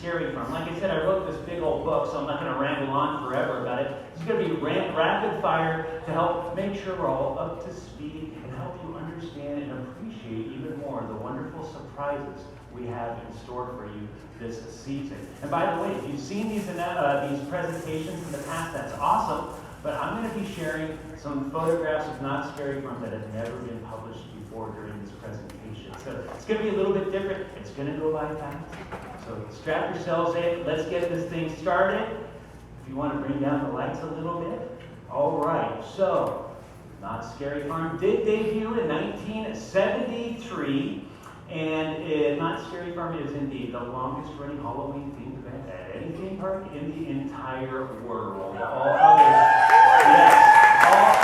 Scary Farm. Like I said, I wrote this big old book, so I'm not going to ramble on forever about it. It's going to be rapid fire to help make sure we're all up to speed and help you understand and appreciate even more the wonderful surprises we have in store for you this season. And by the way, if you've seen these presentations in the past, that's awesome. But I'm going to be sharing some photographs of Knott Scary Farm that have never been published before during this presentation. So it's going to be a little bit different. It's going to go by fast. So strap yourselves in. Let's get this thing started. If you want to bring down the lights a little bit. All right. So Knott Scary Farm did debut in 1973. And Knott Scary Farm is indeed the longest running Halloween themed event at any theme park in the entire world. All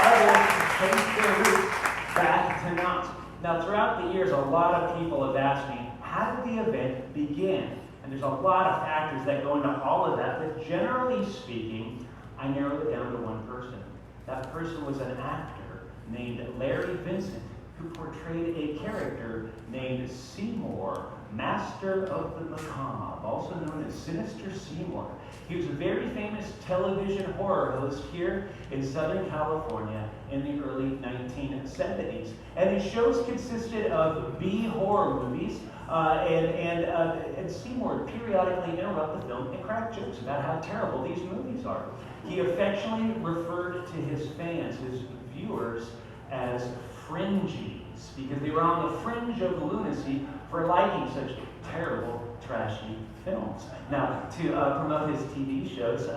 others trace their roots back to Knott. Now, throughout the years, a lot of people have asked me, how did the event begin? And there's a lot of factors that go into all of that, but generally speaking, I narrowed it down to one person. That person was an actor named Larry Vincent, who portrayed a character named Seymour, Master of the Macabre, also known as Sinister Seymour. He was a very famous television horror host here in Southern California in the early 1970s. And his shows consisted of B-horror movies, and Seymour periodically interrupt the film and crack jokes about how terrible these movies are. He affectionately referred to his fans, his viewers, as fringies, because they were on the fringe of lunacy for liking such terrible, trashy films. Now, to promote his TV shows,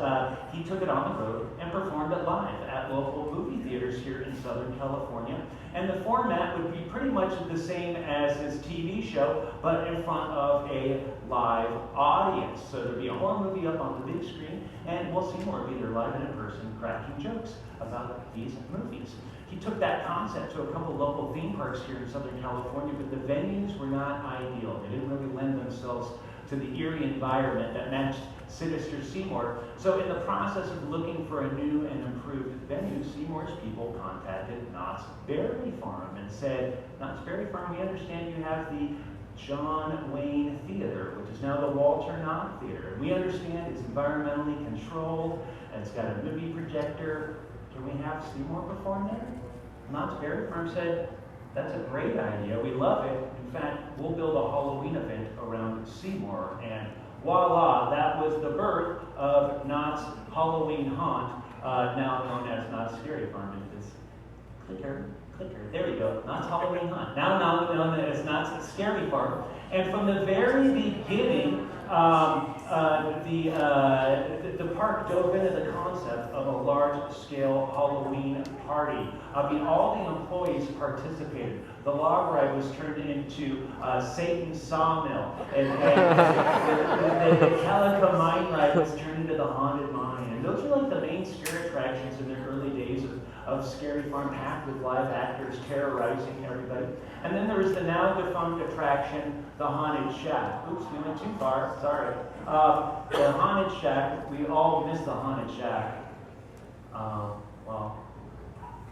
he took it on the road and performed it live at local movie theaters here in Southern California. And the format would be pretty much the same as his TV show, but in front of a live audience. So there'd be a horror movie up on the big screen, and Seymour would be there live and in person cracking jokes about these movies. He took that concept to a couple local theme parks here in Southern California, but the venues were not ideal. They didn't really lend themselves to the eerie environment that matched Sinister Seymour. So in the process of looking for a new and improved venue, Seymour's people contacted Knott's Berry Farm and said, Knott's Berry Farm, we understand you have the John Wayne Theater, which is now the Walter Knott Theater. We understand it's environmentally controlled, and it's got a movie projector. Can we have Seymour perform there? Knott's Berry Farm said, that's a great idea. We love it. In fact, we'll build a Halloween event around Seymour. And voila, that was the birth of Knott's Halloween Haunt, now known as Knott's Scary Farm. It's clicker. There we go. Knott's Halloween Haunt, now known as Knott's Scary Farm. And from the very beginning, the park dove into the concept of a large-scale Halloween party. All the employees participated. The log ride was turned into Satan's Sawmill, and the Calico Mine ride was turned into the Haunted Mine. And those are like the main scare attractions in the early days of Scary Farm, packed with live actors terrorizing everybody. And then there was the now defunct attraction, the Haunted Shack. Oops, we went too far, sorry. The Haunted Shack, we all missed the Haunted Shack.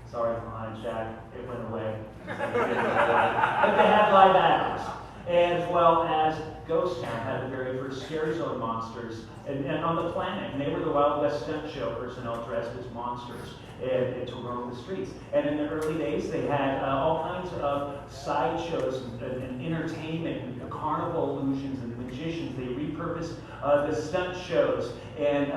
Sorry for Haunted Shack, it went away. But they had live actors, as well as Ghost Town had the very first Scary Zone monsters and on the planet. And they were the Wild West stunt show personnel dressed as monsters and to roam the streets. And in the early days, they had all kinds of sideshows and entertainment, and carnival illusions and magicians. They repurposed the stunt shows, and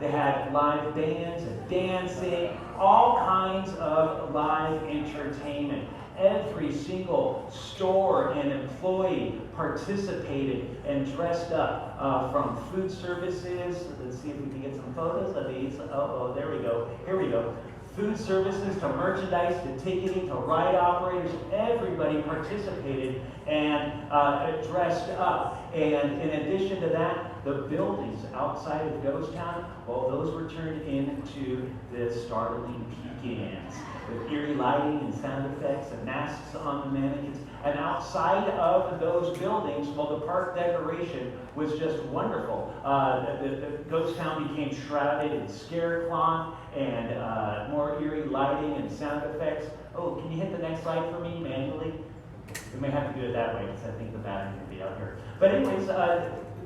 they had live bands and dancing, all kinds of live entertainment. Every single store and employee participated and dressed up, from food services. Let's see if we can get some photos of these. There we go. Here we go. Food services to merchandise to ticketing to ride operators. Everybody participated and dressed up. And in addition to that, the buildings outside of Ghost Town, those were turned into the startling pecans, with eerie lighting and sound effects and masks on the mannequins. And outside of those buildings, the park decoration was just wonderful. The Ghost Town became shrouded in scare cloth and more eerie lighting and sound effects. Oh, can you hit the next slide for me manually? We may have to do it that way because I think the battery can be out here. But anyways,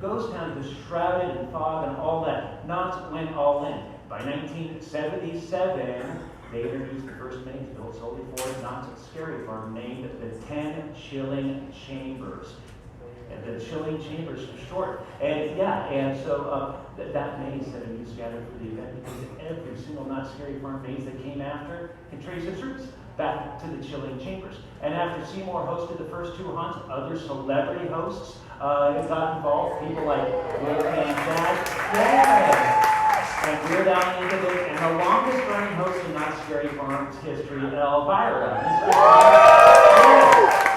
ghost town was shrouded in fog and all that, Knott went all in. By 1977, they introduced the first maze built solely for Knott's Scary Farm, named the 10 Chilling Chambers. And the Chilling Chambers for short. And so that maze that we used gathered for the event, because every single Knott's Scary Farm maze that came after can trace its roots back to the Chilling Chambers. And after Seymour hosted the first two haunts, other celebrity hosts got involved. People like Will and Dad. And Weird Al Yankovic, and the longest running host in Knott's Scary Farm's history, Elvira.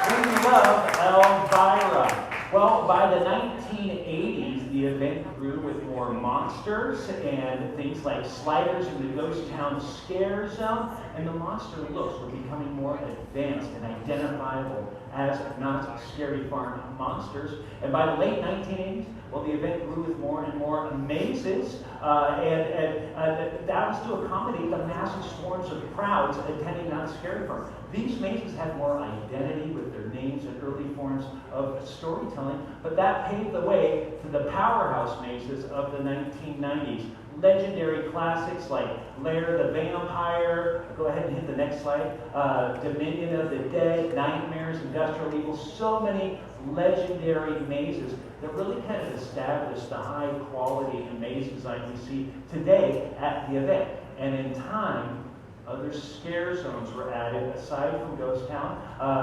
We love Elvira. Well, by the 1980s, the event grew with more monsters and things like sliders in the ghost town scare zone, and the monster looks were becoming more advanced and identifiable as Knott's Scary Farm monsters. And by the late 1980s, well, the event grew with more and more mazes, and that was to accommodate the massive swarms of crowds attending Knott's Scary Farm. These mazes had more identity with their names and early forms of storytelling, but that paved the way to the powerhouse mazes of the 1990s. Legendary classics like Lair the Vampire, go ahead and hit the next slide, Dominion of the Dead, Nightmares, Industrial Evil, so many legendary mazes that really kind of established the high quality and maze design we see today at the event. And in time, other scare zones were added aside from Ghost Town,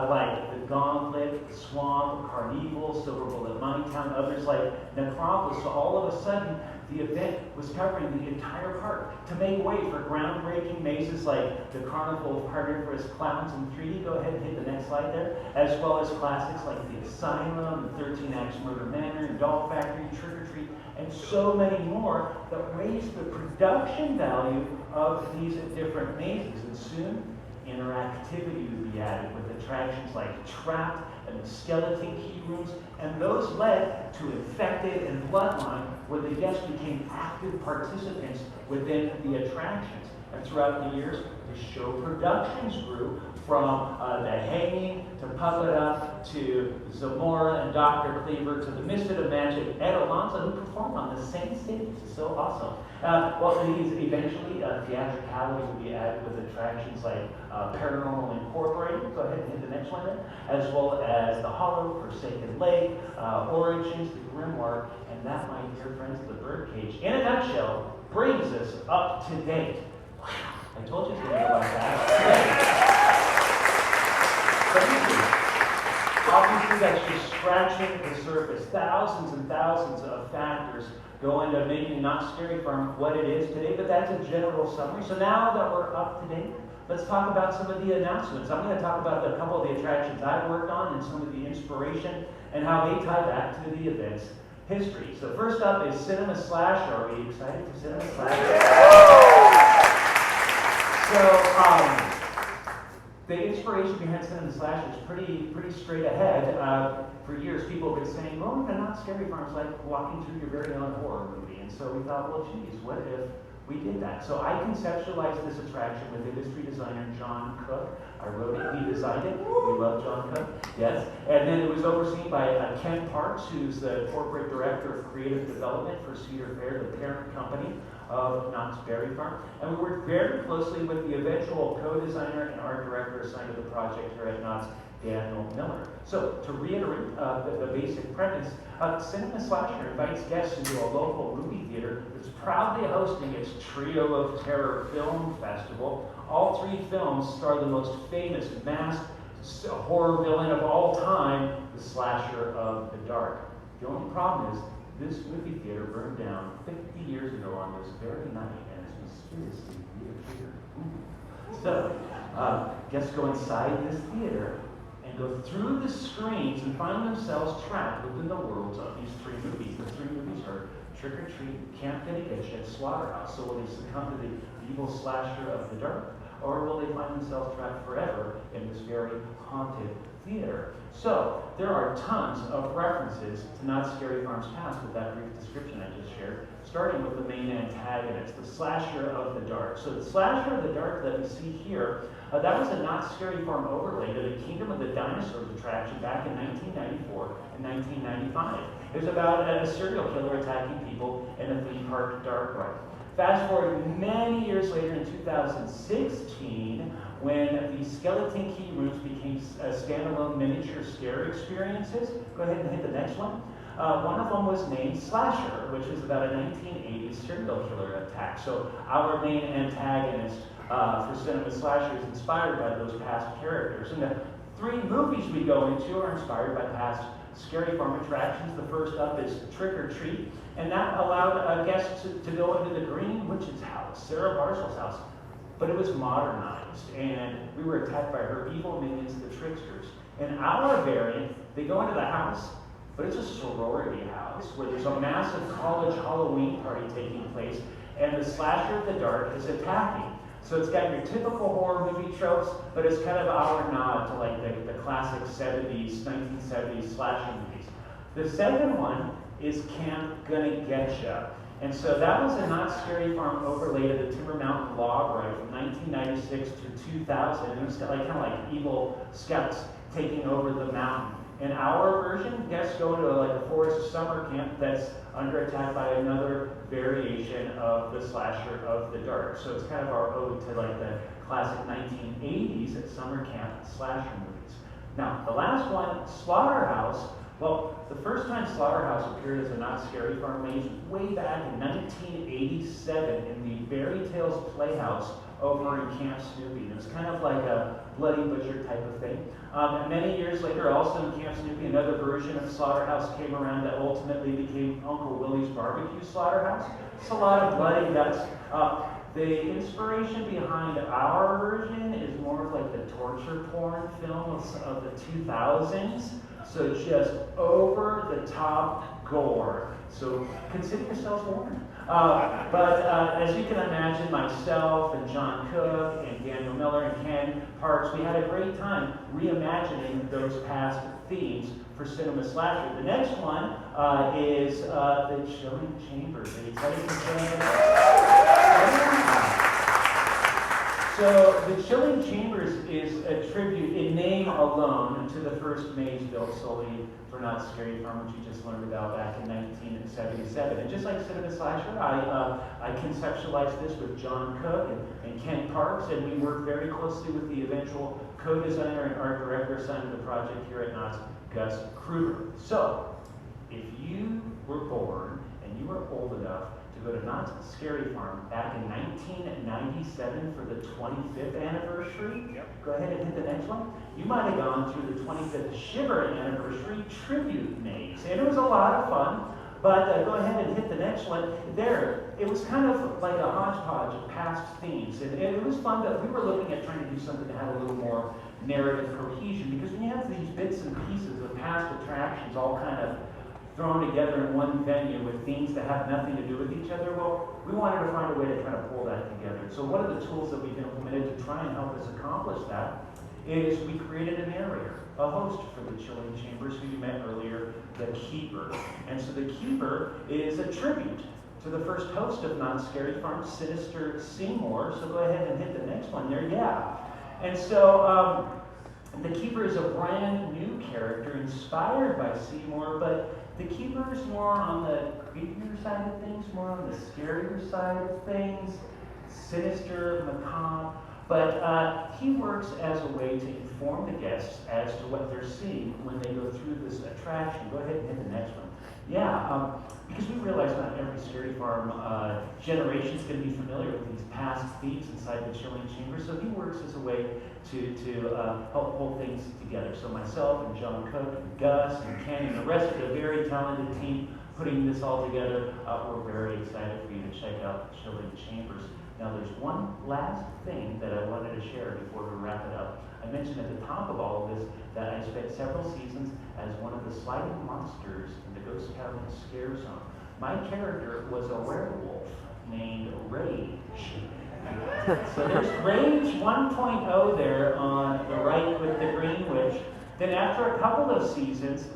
like the Gauntlet, Swamp, Carnival, Silver Bullet Mine Town, others like Necropolis. So all of a sudden, the event was covering the entire park to make way for groundbreaking mazes like the Carnival of Carnivorous Clowns in 3D. Go ahead and hit the next slide there. As well as classics like the Asylum, the 13 Acts Murder Manor, Doll Factory, Trick or Treat, and so many more that raised the production value of these different mazes. And soon, interactivity would be added with attractions like Trapped and the Skeleton Key Rooms, and those led to Infected and Bloodline, where the guests became active participants within the attractions. And throughout the years, the show productions grew from The Hanging to Puppet Up to Zamora and Dr. Cleaver to The Misfit of Magic, Ed Alonzo, who performed on the same stage. It's so awesome. Eventually, theatricality would be added with attractions like Paranormal Incorporated. Go ahead and hit the next one there. As well as The Hollow, Forsaken Lake, Origins, The Grimoire, and that, my dear friends, the Birdcage, in a nutshell, brings us up to date. Wow, I told you it's going to go like that. Obviously, that's just scratching the surface. Thousands and thousands of factors go into making Knott's Scary Farm what it is today, but that's a general summary. So now that we're up to date, let's talk about some of the announcements. I'm going to talk about a couple of the attractions I've worked on and some of the inspiration and how they tie back to the event's history. So first up is Cinema Slasher. Are we excited for Cinema Slasher? So, the inspiration behind Cinema Slasher is pretty straight ahead. For years, people have been saying, well, the Knott's Scary Farm is like walking through your very own horror movie. And so we thought, well, geez, what if we did that? So I conceptualized this attraction with industry designer John Cook. I wrote it, he designed it. We love John Cook, yes. And then it was overseen by Ken Parks, who's the corporate director of creative development for Cedar Fair, the parent company of Knott's Berry Farm. And we worked very closely with the eventual co-designer and art director assigned to the project here at Knott's, Daniel Miller. So, to reiterate the basic premise, Cinema Slasher invites guests into a local movie theater that's proudly hosting its Trio of Terror Film Festival. All three films star the most famous masked horror villain of all time, the Slasher of the Dark. The only problem is, this movie theater burned down 50 years ago on this very night, and it's mysteriously reappeared. So, guests go inside this theater and go through the screens and find themselves trapped within the worlds of these three movies. The three movies are Trick or Treat, Camp Gettish, and Slaughterhouse. So will they succumb to the evil Slasher of the Dark, or will they find themselves trapped forever in this very haunted theater? So, there are tons of references to Knott's Scary Farm's past with that brief description I just shared, starting with the main antagonist, the Slasher of the Dark. So the Slasher of the Dark that we see here, that was a Knott's Scary Farm overlay to the Kingdom of the Dinosaurs attraction back in 1994 and 1995. It was about a serial killer attacking people in a theme park dark ride. Fast forward many years later in 2016, when the Skeleton Key rooms became standalone miniature scare experiences. Go ahead and hit the next one. One of them was named Slasher, which is about a 1980s serial killer attack. So our main antagonist for Cinema Slasher is inspired by those past characters. And the 3 movies we go into are inspired by past Scary Farm attractions. The first up is Trick or Treat, and that allowed guests to go into the Green Witch's house, Sarah Barcel's house. But it was modernized, and we were attacked by her evil minions, the Tricksters. In our variant, they go into the house, but it's a sorority house where there's a massive college Halloween party taking place, and the Slasher of the Dark is attacking. So it's got your typical horror movie tropes, but it's kind of our nod to like the classic 1970s slasher movies. The second one is Camp Gonna Getcha. And so that was a Not Scary Farm overlay to the Timber Mountain log ride from 1996 to 2000. And it was kind of like evil scouts taking over the mountain. In our version, guests go into like a forest summer camp that's under attack by another variation of the Slasher of the Dark. So it's kind of our ode to like the classic 1980s summer camp slasher movies. Now, the last one, Slaughterhouse. Well, the first time Slaughterhouse appeared as a Not Scary Farm maze was way back in 1987 in the Fairy Tales Playhouse over in Camp Snoopy. It was kind of like a Bloody Butcher type of thing. And many years later, also in Camp Snoopy, another version of Slaughterhouse came around that ultimately became Uncle Willie's Barbecue Slaughterhouse. It's a lot of blood and guts. The inspiration behind our version is more of like the torture porn films of the 2000s. So just over the top gore. So consider yourselves warned. But as you can imagine, myself and John Cook and Daniel Miller and Ken Parks, we had a great time reimagining those past themes for Cinema Slasher. The next one is the Chilling Chambers. Are you excited for So the Chilling Chambers is a tribute in name alone to the first maze built solely for Not Scary Farm, which you just learned about back in 1977. And just like Cinema Slasher, I conceptualized this with John Cook and Ken Parks, and we worked very closely with the eventual co-designer and art director assigned to the project here at Knott's, Gus Kruger. So, if you were born and you were old enough to go to Knott's Scary Farm back in 1997 for the 25th anniversary. Yep. Go ahead and hit the next one. You might have gone through the 25th Shiver anniversary tribute maze. And it was a lot of fun, but go ahead and hit the next one. There, it was kind of like a hodgepodge of past themes. And it was fun, but we were looking at trying to do something that had a little more narrative cohesion, because when you have these bits and pieces of past attractions all kind of thrown together in one venue with themes that have nothing to do with each other, well, we wanted to find a way to kind of pull that together. So one of the tools that we've implemented to try and help us accomplish that is we created a narrator, a host for the Chilling Chambers, who you met earlier, the Keeper. And so the Keeper is a tribute to the first host of Not Scary Farm, Sinister Seymour. So go ahead and hit the next one there, yeah. And so the Keeper is a brand new character inspired by Seymour, but the Keeper is more on the creepier side of things, more on the scarier side of things, sinister, macabre. But he works as a way to inform the guests as to what they're seeing when they go through this attraction. Go ahead and hit the next one. Yeah, because we realize not every Scary Farm generation is going to be familiar with these past themes inside the Chilling Chamber, so he works as a way to help pull things together. So myself and John Cook and Gus and Ken and the rest of the very talented team putting this all together, we're very excited for you to check out Chilling Chambers. Now there's one last thing that I wanted to share before we wrap it up. I mentioned at the top of all of this that I spent several seasons as one of the sliding monsters in the Ghost Town Scare Zone. My character was a werewolf named Rage. So there's Rage 1.0 there on the right with the Green Witch. Then after a couple of seasons,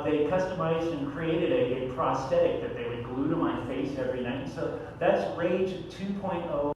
they customized and created a prosthetic that they would glue to my face every night. So that's Rage 2.0